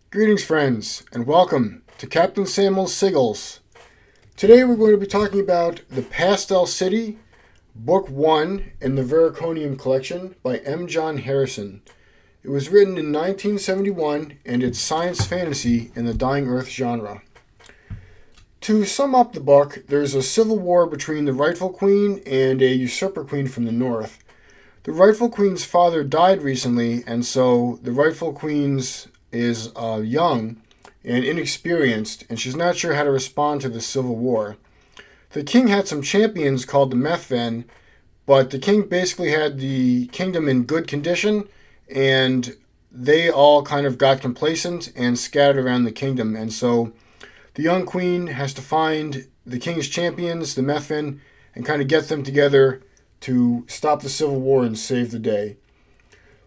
Greetings, friends, and welcome to Captain Samuel's Sigils. Today we're going to be talking about The Pastel City, Book 1 in the Viriconium collection by M. John Harrison. It was written in 1971 and it's science fantasy in the Dying Earth genre. To sum up the book, there's a civil war between the rightful queen and a usurper queen from the north. The rightful queen's father died recently, and so the rightful queen's is young and inexperienced, and she's not sure how to respond to the civil war. The king had some champions called the Methen, but the king basically had the kingdom in good condition, and they all kind of got complacent and scattered around the kingdom. And so the young queen has to find the king's champions, the Methen, and kind of get them together to stop the civil war and save the day.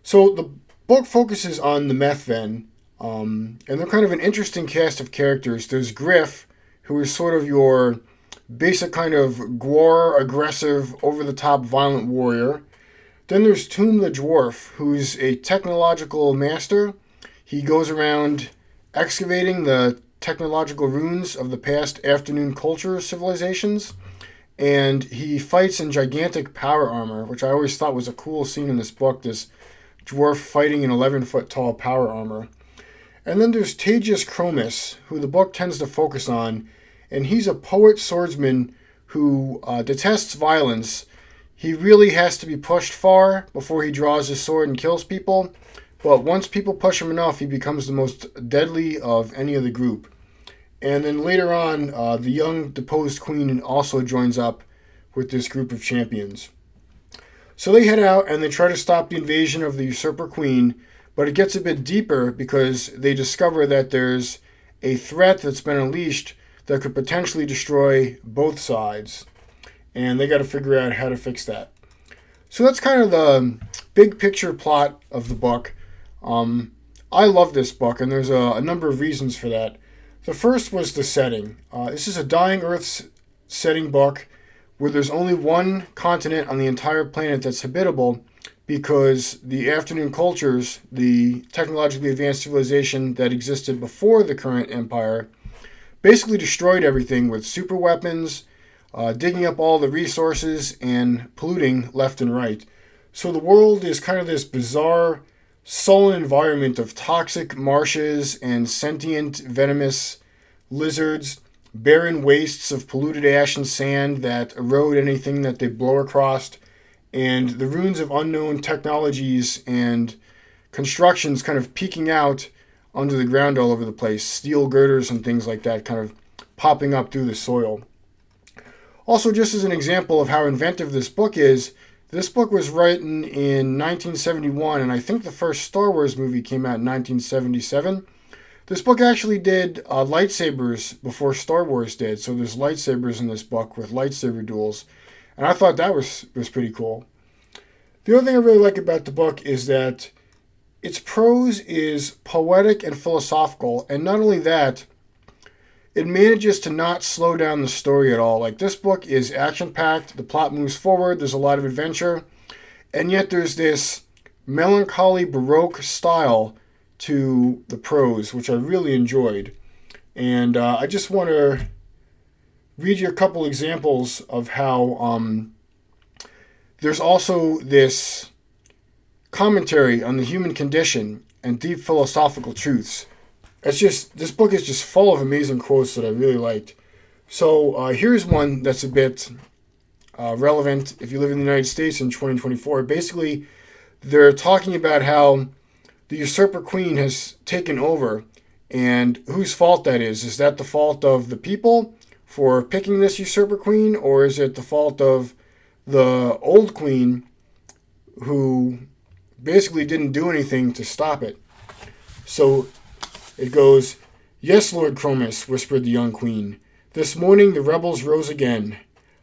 So the book focuses on the Methen, and they're kind of an interesting cast of characters. There's Griff, who is sort of your basic kind of gore, aggressive, over-the-top, violent warrior. Then there's Tomb the Dwarf, who's a technological master. He goes around excavating the technological ruins of the past afternoon culture civilizations, and he fights in gigantic power armor, which I always thought was a cool scene in this book, this dwarf fighting in 11-foot tall power armor. And then there's Tejas Chromis, who the book tends to focus on, and he's a poet swordsman who detests violence. He really has to be pushed far before he draws his sword and kills people, but once people push him enough, he becomes the most deadly of any of the group. And then later on, the young deposed queen also joins up with this group of champions. So they head out and they try to stop the invasion of the usurper queen, but it gets a bit deeper because they discover that there's a threat that's been unleashed that could potentially destroy both sides, and they got to figure out how to fix that. So that's kind of the big picture plot of the book. I love this book, and there's a number of reasons for that. The first was the setting. This is a Dying Earth setting book where there's only one continent on the entire planet that's habitable because the afternoon cultures, the technologically advanced civilization that existed before the current empire, basically destroyed everything with super weapons, digging up all the resources, and polluting left and right. So the world is kind of this bizarre, sullen environment of toxic marshes and sentient, venomous lizards, barren wastes of polluted ash and sand that erode anything that they blow across, and the ruins of unknown technologies and constructions kind of peeking out under the ground all over the place, steel girders and things like that kind of popping up through the soil. Also, just as an example of how inventive this book is, this book was written in 1971, and I think the first Star Wars movie came out in 1977. This book actually did lightsabers before Star Wars did, so there's lightsabers in this book with lightsaber duels, and I thought that was pretty cool. The other thing I really like about the book is that its prose is poetic and philosophical, and not only that, it manages to not slow down the story at all. Like, this book is action-packed, the plot moves forward, there's a lot of adventure, and yet there's this melancholy baroque style to the prose, which I really enjoyed. And I just want to read you a couple examples of how there's also this commentary on the human condition and deep philosophical truths. This book is just full of amazing quotes that I really liked. So here's one that's a bit relevant if you live in the United States in 2024. Basically, they're talking about how the usurper queen has taken over, and whose fault that is. Is that the fault of the people for picking this usurper queen, or is it the fault of the old queen who basically didn't do anything to stop it? So it goes, "Yes, Lord Chromis," whispered the young queen. "This morning the rebels rose again.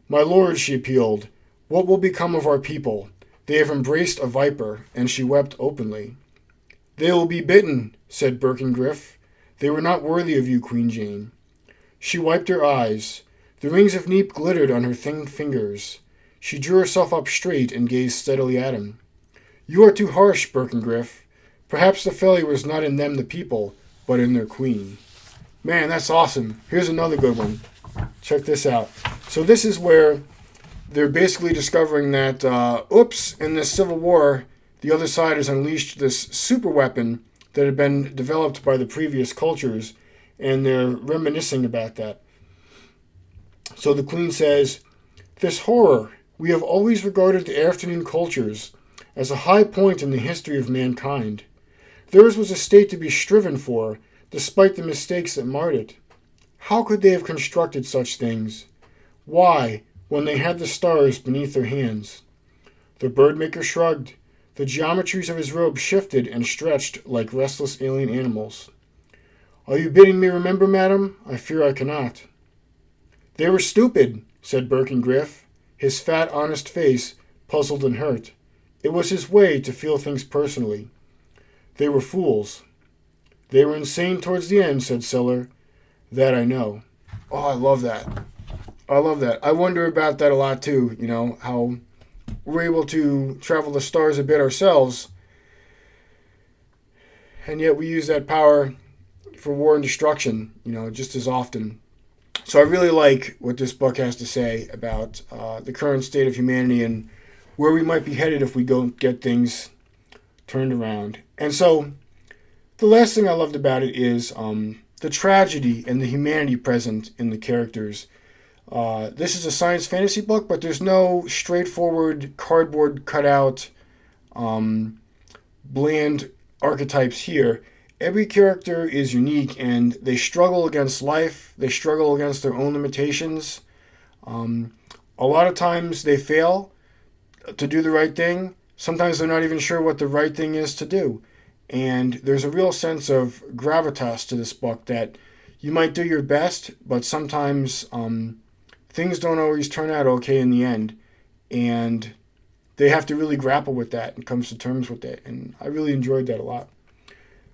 My lord," she appealed, "what will become of our people? They have embraced a viper," and she wept openly. "They will be bitten," said Birkengriff. "They were not worthy of you, Queen Jane." She wiped her eyes. The rings of Neep glittered on her thin fingers. She drew herself up straight and gazed steadily at him. "You are too harsh, Birkengriff. Perhaps the failure was not in them, the people, but in their queen. Man, that's awesome. Here's another good one. Check this out. So this is where they're basically discovering that, in this civil war, the other side has unleashed this super weapon that had been developed by the previous cultures, and they're reminiscing about that. So the queen says, "This horror, we have always regarded the afternoon cultures as a high point in the history of mankind. Theirs was a state to be striven for, despite the mistakes that marred it. How could they have constructed such things? Why, when they had the stars beneath their hands?" The bird-maker shrugged. The geometries of his robe shifted and stretched like restless alien animals. "Are you bidding me remember, madam? I fear I cannot." "They were stupid," said Birkengriff, his fat, honest face puzzled and hurt. It was his way to feel things personally. "They were fools." "They were insane towards the end," said Siller. "That I know." Oh, I love that. I love that. I wonder about that a lot too, how we're able to travel the stars a bit ourselves, and yet we use that power for war and destruction, just as often. So I really like what this book has to say about the current state of humanity and where we might be headed if we don't get things turned around. And so the last thing I loved about it is the tragedy and the humanity present in the characters. This is a science fantasy book, but there's no straightforward cardboard cutout bland archetypes here. Every character is unique, and they struggle against life. They struggle against their own limitations. A lot of times they fail to do the right thing. Sometimes they're not even sure what the right thing is to do. And there's a real sense of gravitas to this book that you might do your best, but sometimes things don't always turn out okay in the end. And they have to really grapple with that and come to terms with it. And I really enjoyed that a lot.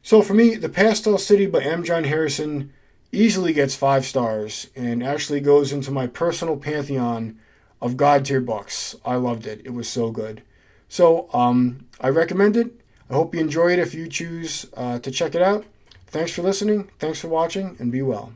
So for me, The Pastel City by M. John Harrison easily gets 5 stars and actually goes into my personal pantheon of God-tier books. I loved it. It was so good. So I recommend it. I hope you enjoy it if you choose to check it out. Thanks for listening. Thanks for watching, and be well.